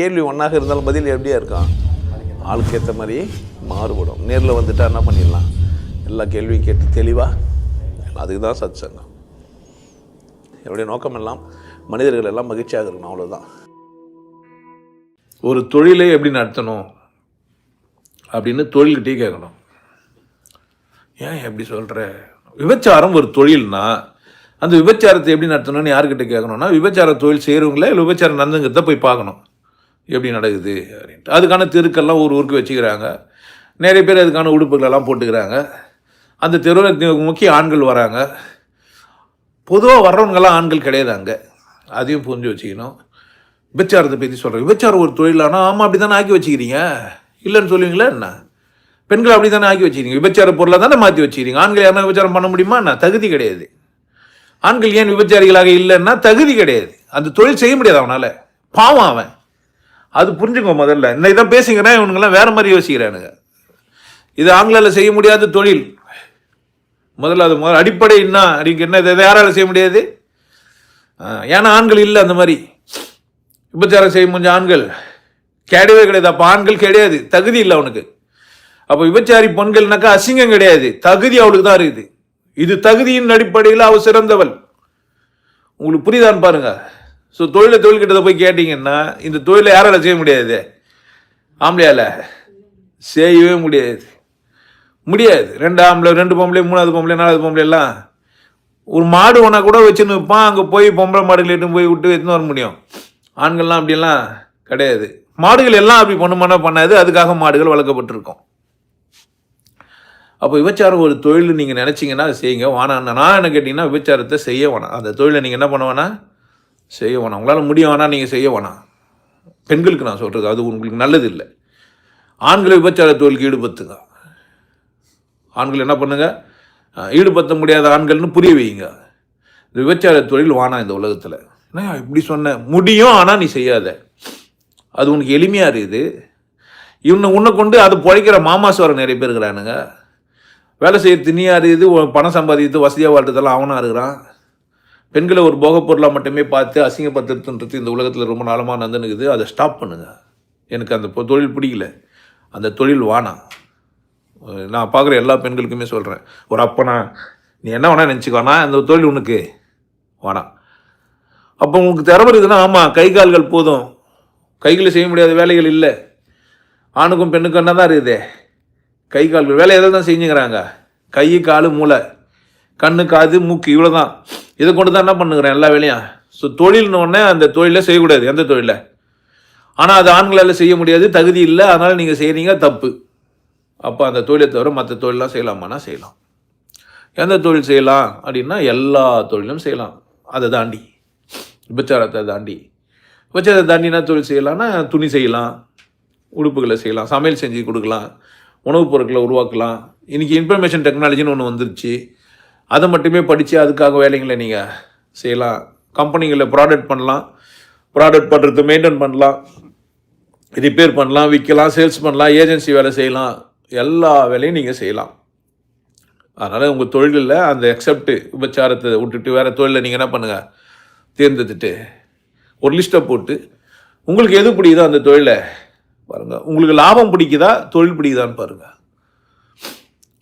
கேள்வி ஒன்றாக இருந்தாலும் பதில் எப்படியா இருக்கும், ஆளுக்கு ஏற்ற மாதிரி மாறுபடும். நேரில் வந்துட்டால் என்ன பண்ணிடலாம், எல்லா கேள்வியும் கேட்டு தெளிவாக. அதுக்கு தான் சத் சங்கம். என்னுடைய நோக்கம் எல்லாம் மனிதர்கள் எல்லாம் மகிழ்ச்சியாக இருக்கணும், அவ்வளோதான். ஒரு தொழிலை எப்படி நடத்தணும் அப்படின்னு தொழில்கிட்டே கேட்கணும். ஏன் எப்படி சொல்கிற, விபச்சாரம் ஒரு தொழில்னா அந்த விபச்சாரத்தை எப்படி நடத்தணும்னு யார்கிட்ட கேட்கணும்னா, விபச்சார தொழில் செய்கிறவங்களே இல்லை விபச்சாரம் நடந்துங்கிறத போய் பார்க்கணும் எப்படி நடக்குது அப்படின்ட்டு. அதுக்கான தெருக்கெல்லாம் ஊருக்கு வச்சுக்கிறாங்க. நிறைய பேர் அதுக்கான உடுப்புகளெல்லாம் போட்டுக்கிறாங்க. அந்த தெருவில் முக்கிய ஆண்கள் வராங்க. பொதுவாக வர்றவங்கெல்லாம் ஆண்கள் கிடையாது அங்கே, அதையும் புரிஞ்சு வச்சுக்கணும். விபச்சாரத்தை பற்றி சொல்கிறேன். விபச்சாரம் ஒரு தொழிலானா, ஆமாம் அப்படி தானே ஆக்கி வச்சுக்கிறீங்க, இல்லைன்னு சொல்லுவீங்களா என்ன? பெண்கள் அப்படி தானே ஆக்கி வச்சுக்கிறீங்க, விபச்சார பொருளாக தானே மாற்றி வச்சுக்கிறீங்க. ஆண்கள் யாருன்னா விபச்சாரம் பண்ண முடியுமா என்ன? தகுதி கிடையாது. ஆண்கள் ஏன் விபச்சாரிகளாக இல்லைன்னா தகுதி கிடையாது, அந்த தொழில் செய்ய முடியாது அவனால், பாவம் அவன். அது புரிஞ்சுக்கோ முதல்ல. இந்த இதான் பேசுங்கிறேன், இவனுங்கெல்லாம் வேறு மாதிரி யோசிக்கிறானுங்க. இது ஆண்களால் செய்ய முடியாத தொழில். முதல்ல அது அடிப்படை என்ன அப்படிங்க, என்ன இதை யாரால் செய்ய முடியாது? ஏன்னா ஆண்கள் இல்லை அந்த மாதிரி விபச்சாரம் செய்ய முடிஞ்ச ஆண்கள் கிடையவே கிடையாது. அப்போ ஆண்கள் கிடையாது, தகுதி இல்லை அவனுக்கு. அப்போ விபச்சாரி பெண்கள்னாக்கா அசிங்கம் கிடையாது, தகுதி அவளுக்கு தான் இருக்குது. இது தகுதியின் அடிப்படையில் அவள் சிறந்தவள். உங்களுக்கு புரியுதான்னு பாருங்க. ஸோ தொழில்கிட்ட போய் கேட்டிங்கன்னா, இந்த தொழிலை யாரால் செய்ய முடியாது? ஆம்பளையால் செய்யவே முடியாது. ரெண்டு ஆம்பளை, 2 பொம்பளை, 3வது பொம்பளை, 4வது பொம்பளை எல்லாம் ஒரு மாடு ஒன்றா கூட வச்சுன்னு வைப்பான். அங்கே போய் பொம்பளை மாடுகள் எட்டு போய் விட்டு எடுத்துன்னு வர முடியும். ஆண்கள்லாம் அப்படியெல்லாம் கிடையாது. மாடுகள் எல்லாம் அப்படி பண்ணாது. அதுக்காக மாடுகள் வளர்க்கப்பட்டிருக்கும். அப்போ விபச்சாரம் ஒரு தொழில் நீங்கள் நினச்சிங்கன்னா அதை செய்யுங்க. வேணாம் நான் என்ன கேட்டிங்கன்னா, விபச்சாரத்தை செய்ய வேணாம். அந்த தொழிலை நீங்கள் என்ன பண்ண வேணாம், செய்ய வேணாம். உங்களால் முடிய வேணாம், நீங்கள் செய்ய வேணாம். பெண்களுக்கு நான் சொல்கிறது அது உங்களுக்கு நல்லது இல்லை. ஆண்களை விபச்சார தொழிலுக்கு ஈடுபடுத்துங்க. ஆண்கள் என்ன பண்ணுங்க, ஈடுபடுத்த முடியாத ஆண்கள்னு புரிய வைங்க. இந்த விபச்சார தொழில் வேணாம் இந்த உலகத்தில். என்ன இப்படி சொன்ன முடியும், ஆனால் நீ செய்யாத. அது உனக்கு எளிமையாக இருக்குது. உன்னை கொண்டு அது பிழைக்கிற மாமாசுவரம் நிறைய பேர் இருக்கிறானுங்க. வேலை செய்ய திணியாக இருக்குது, பணம் சம்பாதித்து வசதியாக வாழ்றதெல்லாம் அவனாக இருக்கிறான். பெண்களை ஒரு போகப் பொருளாக மட்டுமே பார்த்து அசிங்கப்படுத்துன்றது இந்த உலகத்தில் ரொம்ப நாளமாக நடந்துனுக்குது. அதை ஸ்டாப் பண்ணுங்க. எனக்கு அந்த தொழில் பிடிக்கல, அந்த தொழில் வானாம். நான் பார்க்குற எல்லா பெண்களுக்குமே சொல்கிறேன், ஒரு அப்பனா நீ என்ன வேணா நினச்சிக்கோனா, அந்த தொழில் உனக்கு வேணாம். அப்போ உங்களுக்கு திறமை இருக்குதுன்னா, ஆமாம் கை கால்கள் போதும், கைகளில் செய்ய முடியாத வேலைகள் இல்லை. ஆணுக்கும் பெண்ணுக்கும் என்ன தான் இருக்குது, கை கால்கள் வேலை எதை தான் செஞ்சுக்கிறாங்க, கை கால் மூளை கண்ணு காது மூக்கு இவ்வளோ தான். இதை கொண்டு தான் என்ன பண்ணுங்கிறேன் எல்லா வேலையும். ஸோ தொழில்னு ஒன்றே அந்த தொழிலை செய்யக்கூடாது, எந்த தொழிலை. ஆனால் அது ஆண்களால் செய்ய முடியாது, தகுதி இல்லை, அதனால் நீங்கள் செய்கிறீங்க, தப்பு. அப்போ அந்த தொழிலை தவிர மற்ற தொழிலெலாம் செய்யலாமான்னா செய்யலாம். எந்த தொழில் செய்யலாம் அப்படின்னா எல்லா தொழிலும் செய்யலாம். அதை தாண்டி விபச்சாரத்தை தாண்டினா தொழில் செய்யலாம்னா துணி செய்யலாம், உடுப்புகளை செய்யலாம், சமையல் செஞ்சு கொடுக்கலாம், உணவுப் பொருட்களை உருவாக்கலாம். இன்றைக்கி இன்ஃபர்மேஷன் டெக்னாலஜின்னு ஒன்று வந்துருச்சு. அதை மட்டுமே படித்து அதுக்காக வேலைங்களை நீங்கள் செய்யலாம். கம்பெனிகளில் ப்ராடக்ட் பண்ணலாம், ப்ராடக்ட் பண்ணுறது மெயின்டைன் பண்ணலாம், ரிப்பேர் பண்ணலாம், விற்கலாம், சேல்ஸ் பண்ணலாம், ஏஜென்சி வேலை செய்யலாம், எல்லா வேலையும் நீங்கள் செய்யலாம். அதனால் உங்கள் தொழிலில் அந்த எக்ஸப்ட்டு விபச்சாரத்தை விட்டுட்டு வேறு தொழிலில் நீங்கள் என்ன பண்ணுங்கள், தேர்ந்தெடுத்துட்டு ஒரு லிஸ்ட்டை போட்டு உங்களுக்கு எது பிடிக்குதோ அந்த தொழிலை பாருங்கள். உங்களுக்கு லாபம் பிடிக்குதா, தொழில் பிடிக்குதான்னு பாருங்கள்.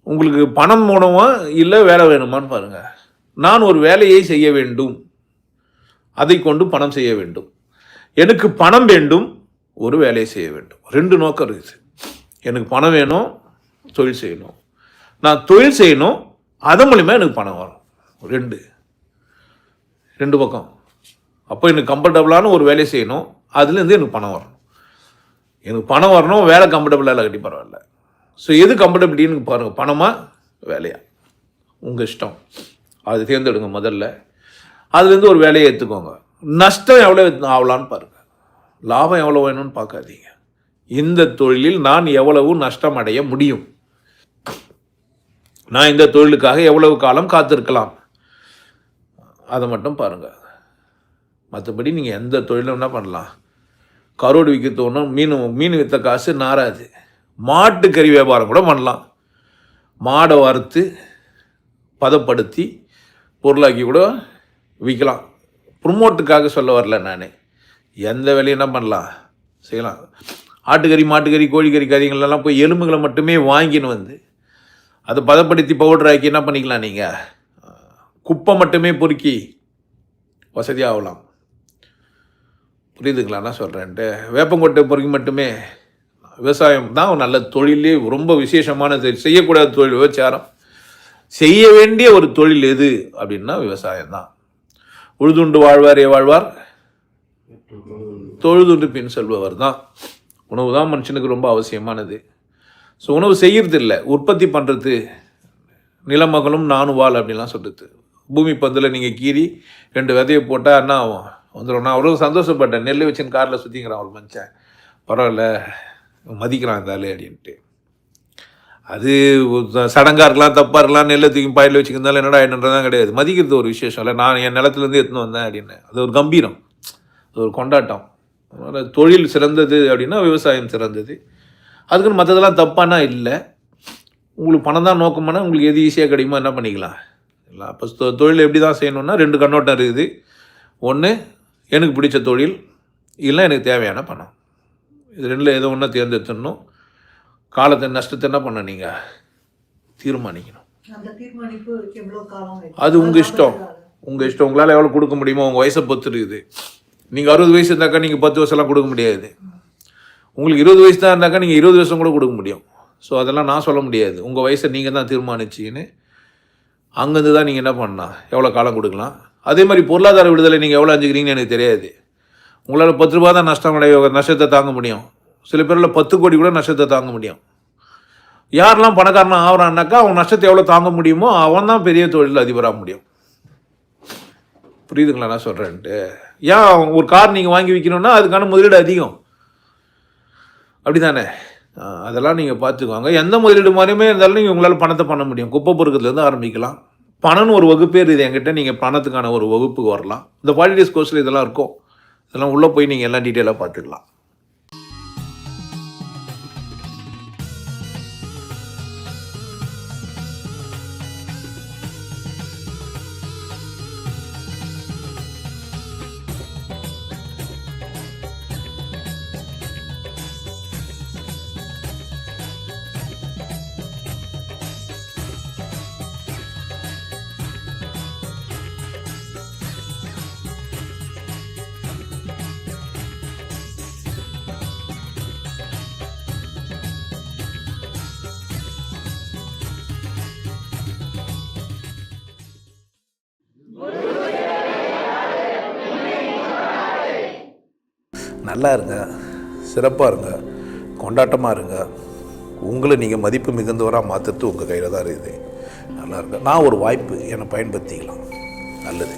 உங்களுக்கு பணம் வேணுமா இல்லை வேலை வேணுமான்னு பாருங்கள். நான் ஒரு வேலையை செய்ய வேண்டும், அதை கொண்டு பணம் செய்ய வேண்டும். எனக்கு பணம் வேண்டும், ஒரு வேலையை செய்ய வேண்டும். 2 நோக்கம் இருக்குது. எனக்கு பணம் வேணும், தொழில் செய்யணும். நான் தொழில் செய்யணும், அதன் மூலிமா எனக்கு பணம் வரும். 2 பக்கம். அப்போ எனக்கு கம்ஃபர்டபுளான ஒரு வேலையை செய்யணும், அதுலேருந்து எனக்கு பணம் வரணும். எனக்கு பணம் வரணும், வேலை கம்ஃபர்டபுளாக இல்லை கட்டி பரவாயில்ல. ஸோ எது கம்ஃபர்டபிலிட்டின்னு பாருங்கள், பணமா வேலையா உங்கள் இஷ்டம். அது தேர்ந்தெடுங்க முதல்ல. அதுலேருந்து ஒரு வேலையை எடுத்துக்கோங்க. நஷ்டம் எவ்வளோ ஆகலான்னு பாருங்கள், லாபம் எவ்வளோ வேணும்னு பார்க்காதீங்க. இந்த தொழிலில் நான் எவ்வளவு நஷ்டம் அடைய முடியும், நான் இந்த தொழிலுக்காக எவ்வளவு காலம் காத்திருக்கலாம், அதை மட்டும் பாருங்கள். மற்றபடி நீங்கள் எந்த தொழிலும் என்ன பண்ணலாம், கரோடு விற்க தோணும், மீன் விற்ற காசு நாராது. மாட்டுக்கறி வியாபாரம் கூட பண்ணலாம். மாடை வறுத்து பதப்படுத்தி பொருளாக்கி கூட விற்கலாம். ப்ரொமோட்டுக்காக சொல்ல வரல நான். எந்த வேலையும் என்ன பண்ணலாம், செய்யலாம். ஆட்டுக்கறி, மாட்டுக்கறி, கோழிக்கறி கறிங்களெல்லாம் போய் எலும்புகளை மட்டுமே வாங்கின்னு வந்து அதை பதப்படுத்தி பவுடர் ஆக்கி என்ன பண்ணிக்கலாம், நீங்கள் குப்பை மட்டுமே பொறுக்கி வசதியாகலாம். புரியுதுங்களா நான் சொல்கிறேன்ட்டு? வேப்பங்கொட்டை பொறுக்கி மட்டுமே விவசாயம் தான் நல்ல தொழிலே, ரொம்ப விசேஷமான தொழில். செய்யக்கூடாத தொழில் விபச்சாரம். செய்ய வேண்டிய ஒரு தொழில் எது அப்படின்னா விவசாயம் தான். உழுதுண்டு வாழ்வாரே வாழ்வார், தொழுதுண்டு பின் செல்பவர் தான். உணவு தான் மனுஷனுக்கு ரொம்ப அவசியமானது. ஸோ உணவு செய்கிறது இல்லை, உற்பத்தி பண்ணுறது. நிலமகளும் நானுவாள் அப்படின்லாம் சொல்கிறது. பூமி பந்தில் நீங்கள் கீறி 2 விதையை போட்டால் என்ன ஆகும், வந்துடும். நான் அவ்வளோ சந்தோஷப்பட்டேன். நெல் வச்சுன்னு காரில் சுற்றிங்கிறான் ஒரு மனுஷன். பரவாயில்ல, மதிக்கிறான் இருந்தாலே அப்படின்ட்டு. அது சடங்காக இருக்கலாம், தப்பாக இருக்கலாம். நெல்லை தூக்கி பாயில் வச்சுக்கிறதால என்னடா என்னன்றதான் கிடையாது. மதிக்கிறது ஒரு விசேஷம் இல்லை. நான் என் நிலத்துலேருந்து எடுத்துன்னு வந்தேன் அப்படின்னு. அது ஒரு கம்பீரம், அது ஒரு கொண்டாட்டம். அதனால் தொழில் சிறந்தது அப்படின்னா விவசாயம் சிறந்தது. அதுக்குன்னு மற்றதெல்லாம் தப்பானா இல்லை. உங்களுக்கு பணம் தான் நோக்கமானா உங்களுக்கு எது ஈஸியாக கிடைக்குமோ என்ன பண்ணிக்கலாம் இல்லை. அப்போ தொழில் எப்படி தான் செய்யணுன்னா 2 கண்ணோட்டம் இருக்குது. ஒன்று எனக்கு பிடிச்ச தொழில், இல்லை எனக்கு தேவையான பணம். இது 2ல் ஏதோ ஒன்றா தேர்ந்தெடுத்துடணும். காலத்தை நஷ்டத்தை என்ன பண்ண நீங்கள் தீர்மானிக்கணும். அது உங்கள் இஷ்டம், உங்கள் இஷ்டம். உங்களால் எவ்வளோ கொடுக்க முடியுமோ உங்கள் வயசை பொறுத்து இருக்குது. நீங்கள் 60 வயசு இருந்தாக்கா நீங்கள் 10 வருஷம்லாம் கொடுக்க முடியாது. உங்களுக்கு 20 வயசு தான் இருந்தாக்கா நீங்கள் 20 வருஷம் கூட கொடுக்க முடியும். ஸோ அதெல்லாம் நான் சொல்ல முடியாது. உங்கள் வயசை நீங்கள் தான் தீர்மானிச்சின்னு அங்கேருந்து தான் நீங்கள் என்ன பண்ணலாம், எவ்வளோ காலம் கொடுக்கலாம். அதே மாதிரி பொருளாதார விடுதலை நீங்கள் எவ்வளோ அஞ்சுக்கிறீங்கன்னு எனக்கு தெரியாது. உங்களால் 10 ரூபா தான் நஷ்டத்தை தாங்க முடியும். சில பேரில் 10 கோடி கூட நஷ்டத்தை தாங்க முடியும். யாரெல்லாம் பணக்காரனாக ஆகிறான்னாக்கா அவன் நஷ்டத்தை எவ்வளோ தாங்க முடியுமோ அவன் தான் பெரிய தொழில் அதிபராக முடியும். புரியுதுங்களா நான் சொல்கிறேன்ட்டு? ஏன் ஒரு கார் நீங்கள் வாங்கி விற்கணுன்னா அதுக்கான முதலீடு அதிகம், அப்படி தானே? அதெல்லாம் நீங்கள் பார்த்துக்குவாங்க. எந்த முதலீடு மாதிரியுமே இருந்தாலும் நீங்கள் உங்களால் பணத்தை பண்ண முடியும். குப்பை பொறுக்கிறதுலேருந்து ஆரம்பிக்கலாம். பணம்னு ஒரு வகுப்பே இருக்குது என்கிட்ட. நீங்கள் பணத்துக்கான ஒரு வகுப்புக்கு வரலாம். இந்த பாலிடிக்ஸ் கோர்ஸில் இதெல்லாம் இருக்கும். இதெல்லாம் உள்ளே போய் நீங்கள் எல்லாம் டீட்டெயிலாக பார்த்துக்கலாம். நல்லா இருங்க, சிறப்பாக இருங்க, கொண்டாட்டமாக இருங்க. உங்களை நீங்கள் மதிப்பு மிகுந்தவராக மாற்றுறது உங்கள் கையில் தான் இருக்குது. நல்லா இருங்க. நான் ஒரு வாய்ப்பு, என்னை பயன்படுத்திக்கலாம். நல்லது.